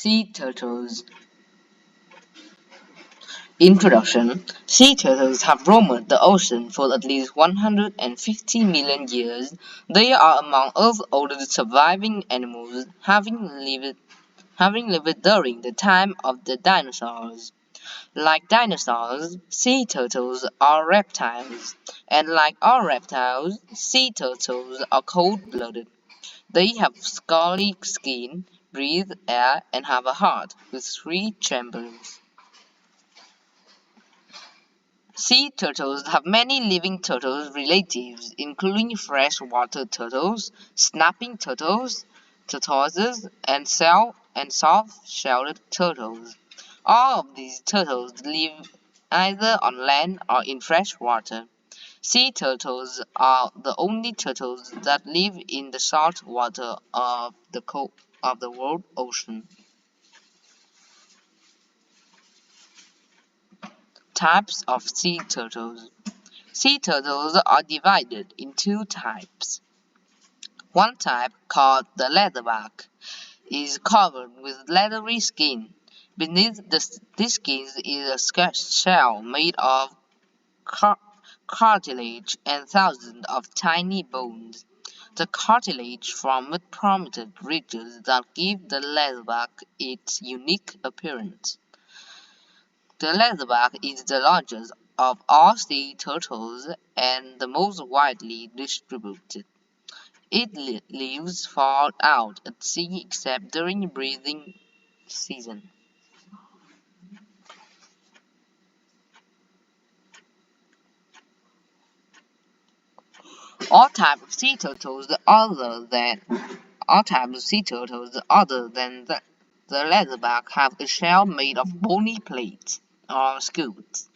Sea turtles. Introduction. Sea turtles have roamed the ocean for at least 150 million years. They are among Earth's oldest surviving animals, having lived during the time of the dinosaurs. Like dinosaurs, sea turtles are reptiles, and like all reptiles, sea turtles are cold-blooded. They have scaly skin, breathe air, and have a heart with three chambers. Sea turtles have many living turtle relatives, including freshwater turtles, snapping turtles, tortoises, and soft-shelled turtles. All of these turtles live either on land or in fresh water. Sea turtles are the only turtles that live in the salt water of the world ocean. Types of sea turtles. Sea turtles are divided in two types. One type, called the leatherback, is covered with leathery skin. Beneath this skin is a shell made of cartilage and thousands of tiny bones. The cartilage forms prominent ridges that give the leatherback its unique appearance. The leatherback is the largest of all sea turtles and the most widely distributed. It lives far out at sea except during breeding season. All types of sea turtles other than the leatherback have a shell made of bony plates or scutes.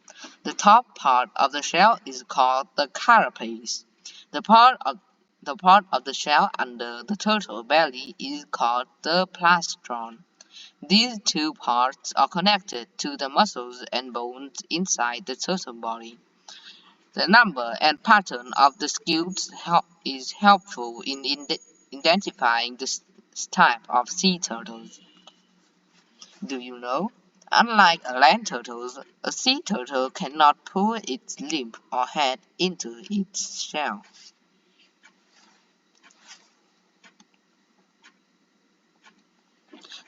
The top part of the shell is called the carapace. The part of the shell under the turtle belly is called the plastron. These two parts are connected to the muscles and bones inside the turtle body. The number and pattern of the scutes is helpful in identifying the type of sea turtles. Do you know? Unlike land turtles, a sea turtle cannot pull its limb or head into its shell.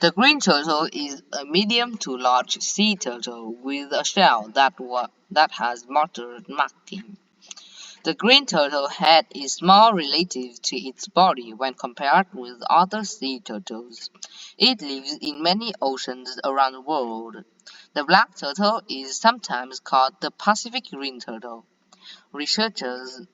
The green turtle is a medium to large sea turtle with a shell that has moderate markings. The green turtle head is small relative to its body when compared with other sea turtles. It lives in many oceans around the world. The black turtle is sometimes called the Pacific green turtle. Researchers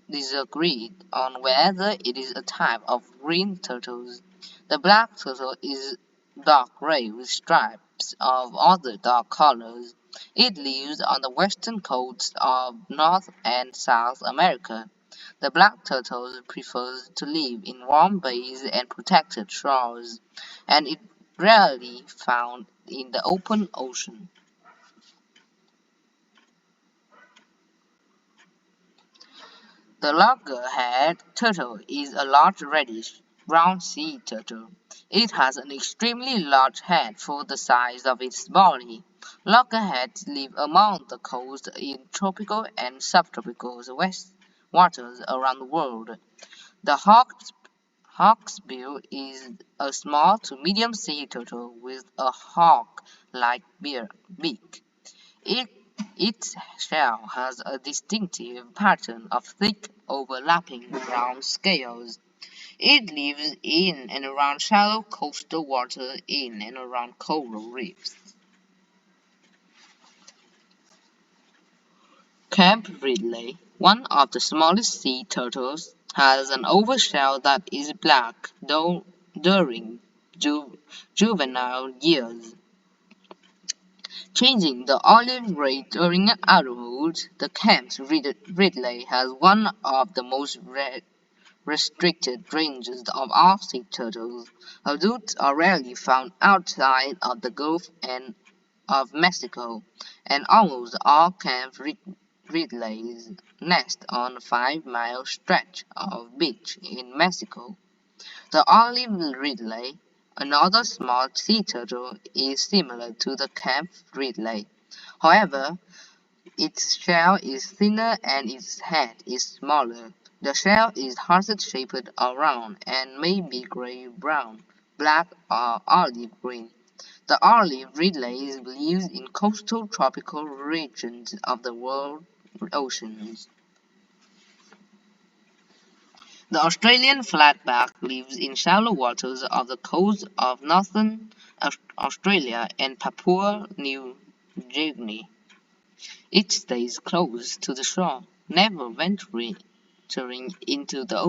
disagree on whether it is a type of green turtles. The black turtle is dark gray with stripes of other dark colors. It lives on the western coast of North and South America. The black turtle prefers to live in warm bays and protected shores, and is rarely found in the open ocean. The loggerhead turtle is a large reddish brown sea turtle. It has an extremely large head for the size of its body. Loggerheads live along the coast in tropical and subtropical west waters around the world. The hawksbill is a small to medium sea turtle with a hawk-like beak. Its shell has a distinctive pattern of thick, overlapping brown scales. It lives in and around shallow coastal water in and around coral reefs. Camp Ridley, one of the smallest sea turtles, has an oval shell that is black during juvenile years, changing the olive gray during adulthood. The Camp Ridley has one of the most restricted ranges of all sea turtles. Adults are rarely found outside of the Gulf and of Mexico, and almost all Camp Ridleys nest on a 5-mile stretch of beach in Mexico. The olive ridley, Another small sea turtle is similar to the Camp ridley. However, its shell is thinner and its head is smaller. The shell is heart-shaped or round and may be gray-brown, black, or olive green. The olive ridley lives in coastal tropical regions of the world oceans. The Australian flatback lives in shallow waters off the coast of northern Australia and Papua New Guinea. It stays close to the shore, never venturing into the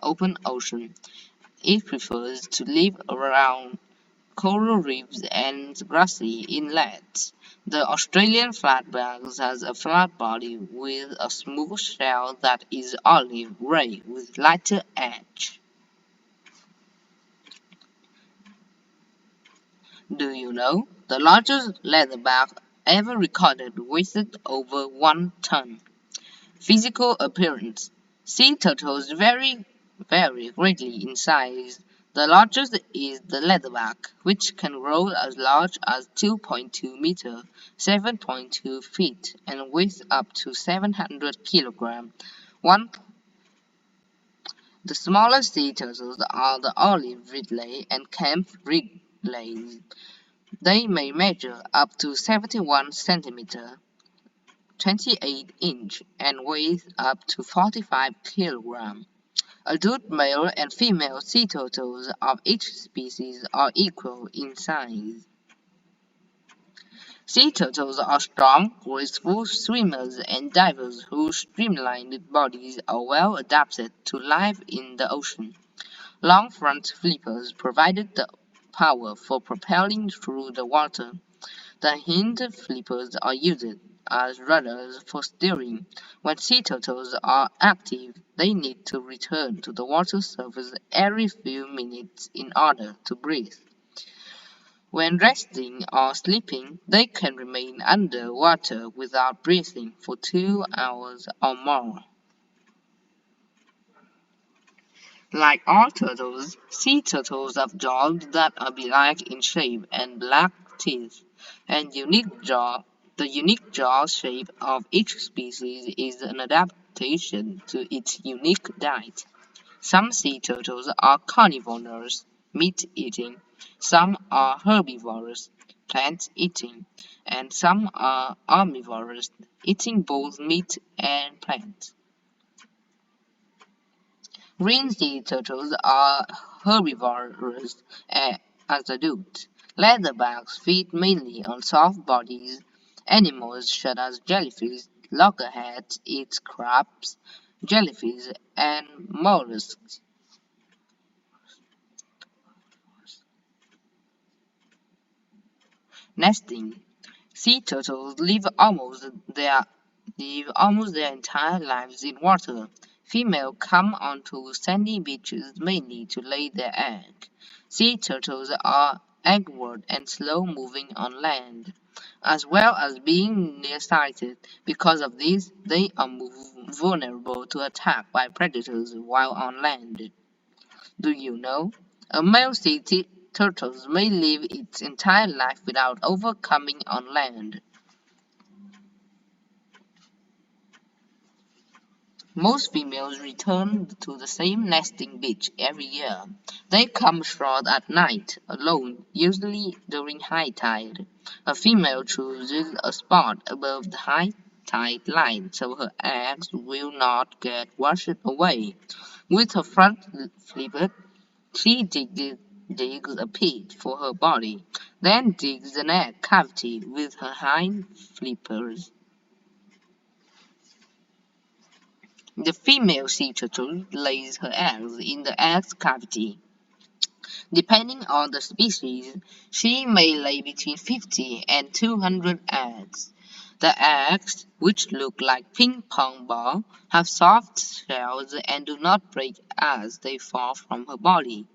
open ocean. It prefers to live around coral reefs and grassy inlets. The Australian flatback has a flat body with a smooth shell that is olive grey with lighter edge. Do you know the largest leatherback ever recorded weighed over 1 ton? Physical appearance. Sea turtles vary greatly in size. The largest is the leatherback, which can grow as large as 2.2 meters, 7.2 feet, and weigh up to 700 kilograms. One, the smallest sea turtles are the olive ridley and camp ridley. They may measure up to 71 centimeters, 28 inch, and weigh up to 45 kilograms. Adult male and female sea turtles of each species are equal in size. Sea turtles are strong, graceful swimmers and divers whose streamlined bodies are well adapted to life in the ocean. Long front flippers provided the power for propelling through the water. The hind flippers are used as rudders for steering. When sea turtles are active, they need to return to the water surface every few minutes in order to breathe. When resting or sleeping, they can remain under water without breathing for 2 hours or more. Like all turtles, sea turtles have jaws that are beak-like in shape and black teeth. And the unique jaw shape of each species is an adaptation to its unique diet. Some sea turtles are carnivorous, meat-eating, some are herbivorous, plant-eating, and some are omnivorous, eating both meat and plants. Green sea turtles are herbivorous as adults. Leatherbacks feed mainly on soft-bodied animals such as jellyfish. Loggerheads eat crabs, jellyfish, and mollusks. Nesting. Sea turtles live almost their entire lives in water. Females come onto sandy beaches mainly to lay their egg. Sea turtles are egg-ward and slow-moving on land, as well as being nearsighted. Because of this, they are vulnerable to attack by predators while on land. Do you know? A male sea turtle may live its entire life without overcoming on land. Most females return to the same nesting beach every year. They come ashore at night, alone, usually during high tide. A female chooses a spot above the high tide line so her eggs will not get washed away. With her front flipped, she digs a pit for her body, then digs an egg cavity with her hind flippers. The female sea turtle lays her eggs in the egg cavity. Depending on the species, she may lay between 50 and 200 eggs. The eggs, which look like ping pong balls, have soft shells and do not break as they fall from her body.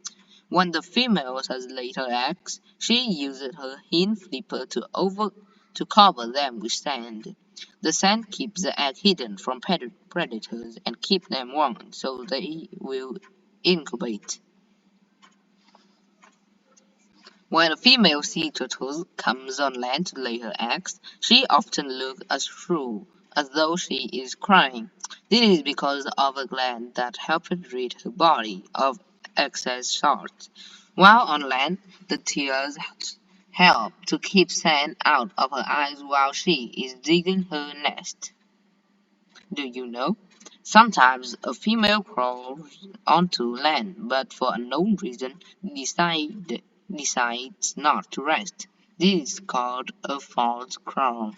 When the female has laid her eggs, she uses her hind flipper to cover them with sand. The sand keeps the egg hidden from predators and keeps them warm so they will incubate. When a female sea turtle comes on land to lay her eggs, she often looks as though she is crying. This is because of a gland that helps rid her body of excess salt. While on land, the tears help to keep sand out of her eyes while she is digging her nest. Do you know? Sometimes a female crawls onto land, but for unknown reason decides not to rest. This is called a false crawl.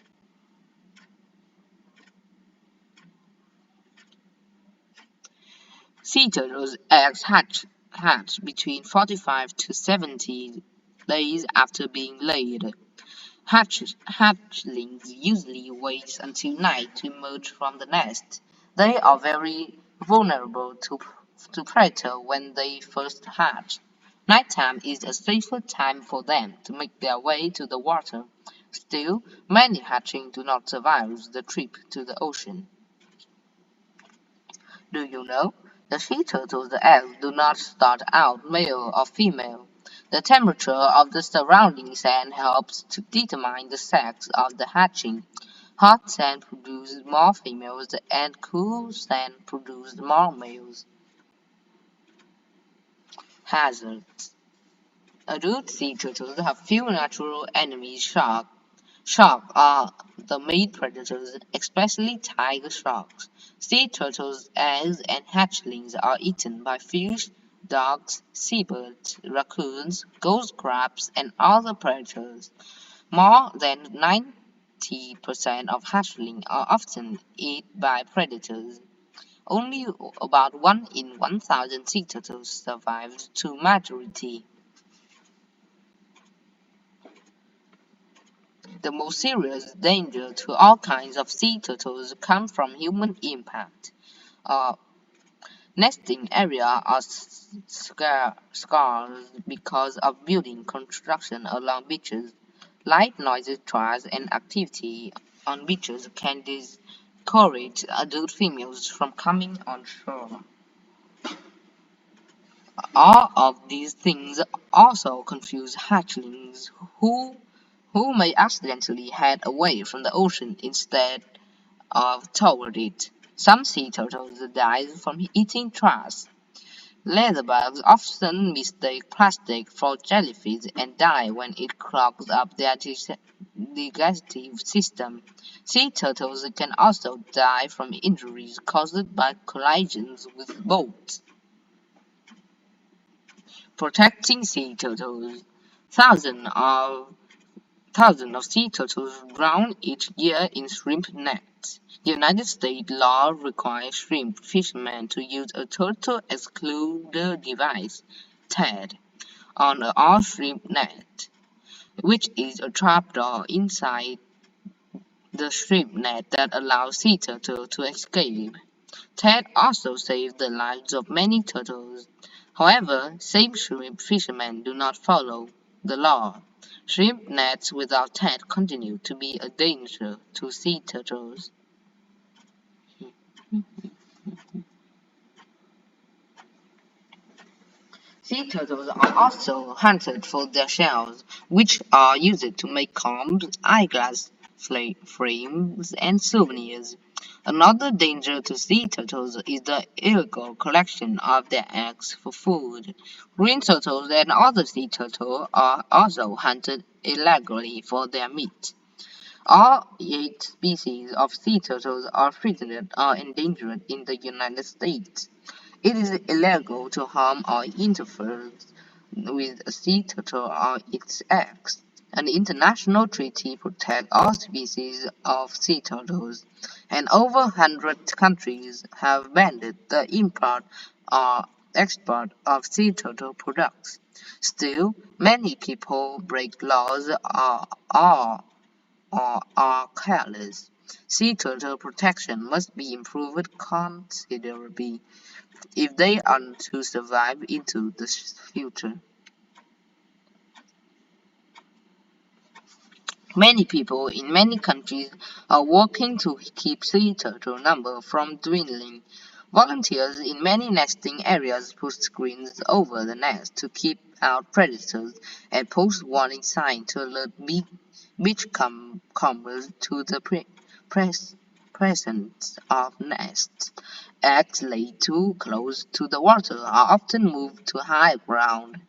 Sea turtles' eggs hatch between 45 to 70 days after being laid. Hatchlings usually wait until night to emerge from the nest. They are very vulnerable to predator when they first hatch. Nighttime is a safer time for them to make their way to the water. Still, many hatchlings do not survive the trip to the ocean. Do you know? The sea turtle's eggs do not start out male or female. The temperature of the surrounding sand helps to determine the sex of the hatching. Hot sand produces more females and cool sand produces more males. Hazards. Adult sea turtles have few natural enemies. Sharks are the main predators, especially tiger sharks. Sea turtles' eggs and hatchlings are eaten by fish, dogs, seabirds, raccoons, ghost crabs, and other predators. More than 90% of hatchlings are often eaten by predators. Only about 1 in 1,000 sea turtles survived to maturity. The most serious danger to all kinds of sea turtles comes from human impact. Uh, Nesting areas are scarce because of building construction along beaches. Light, noisy traffic and activity on beaches can discourage adult females from coming on shore. All of these things also confuse hatchlings who may accidentally head away from the ocean instead of toward it. Some sea turtles die from eating trash. Leatherbugs often mistake plastic for jellyfish and die when it clogs up their digestive system. Sea turtles can also die from injuries caused by collisions with boats. Protecting sea turtles. Thousands of Thousands of sea turtles drown each year in shrimp nets. The United States law requires shrimp fishermen to use a turtle excluder device (TED) on all shrimp nets, which is a trapdoor inside the shrimp net that allows sea turtles to escape. TED also saved the lives of many turtles. However, same shrimp fishermen do not follow the law. Shrimp nets without TED continue to be a danger to sea turtles. Sea turtles are also hunted for their shells, which are used to make combs, eyeglass frames, and souvenirs. Another danger to sea turtles is the illegal collection of their eggs for food. Green turtles and other sea turtles are also hunted illegally for their meat. All 8 species of sea turtles are threatened or endangered in the United States. It is illegal to harm or interfere with a sea turtle or its eggs. An international treaty protects all species of sea turtles, and over 100 countries have banned the import or export of sea turtle products. Still, many people break laws or are careless. Sea turtle protection must be improved considerably if they are to survive into the future. Many people in many countries are working to keep sea turtle number from dwindling. Volunteers in many nesting areas put screens over the nest to keep out predators and post warning signs to alert beachcombers to the presence of nests. Eggs laid too close to the water are often moved to higher ground.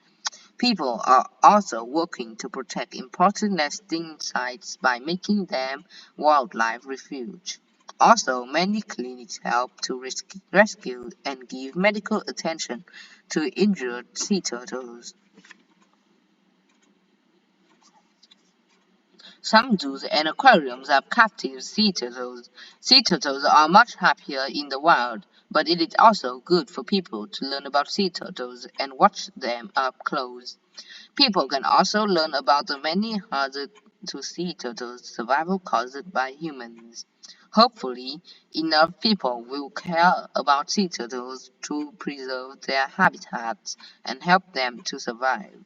People are also working to protect important nesting sites by making them wildlife refuge. Also, many clinics help to rescue and give medical attention to injured sea turtles. Some zoos and aquariums have captive sea turtles. Sea turtles are much happier in the wild, but it is also good for people to learn about sea turtles and watch them up close. People can also learn about the many hazards to sea turtles' survival caused by humans. Hopefully, enough people will care about sea turtles to preserve their habitats and help them to survive.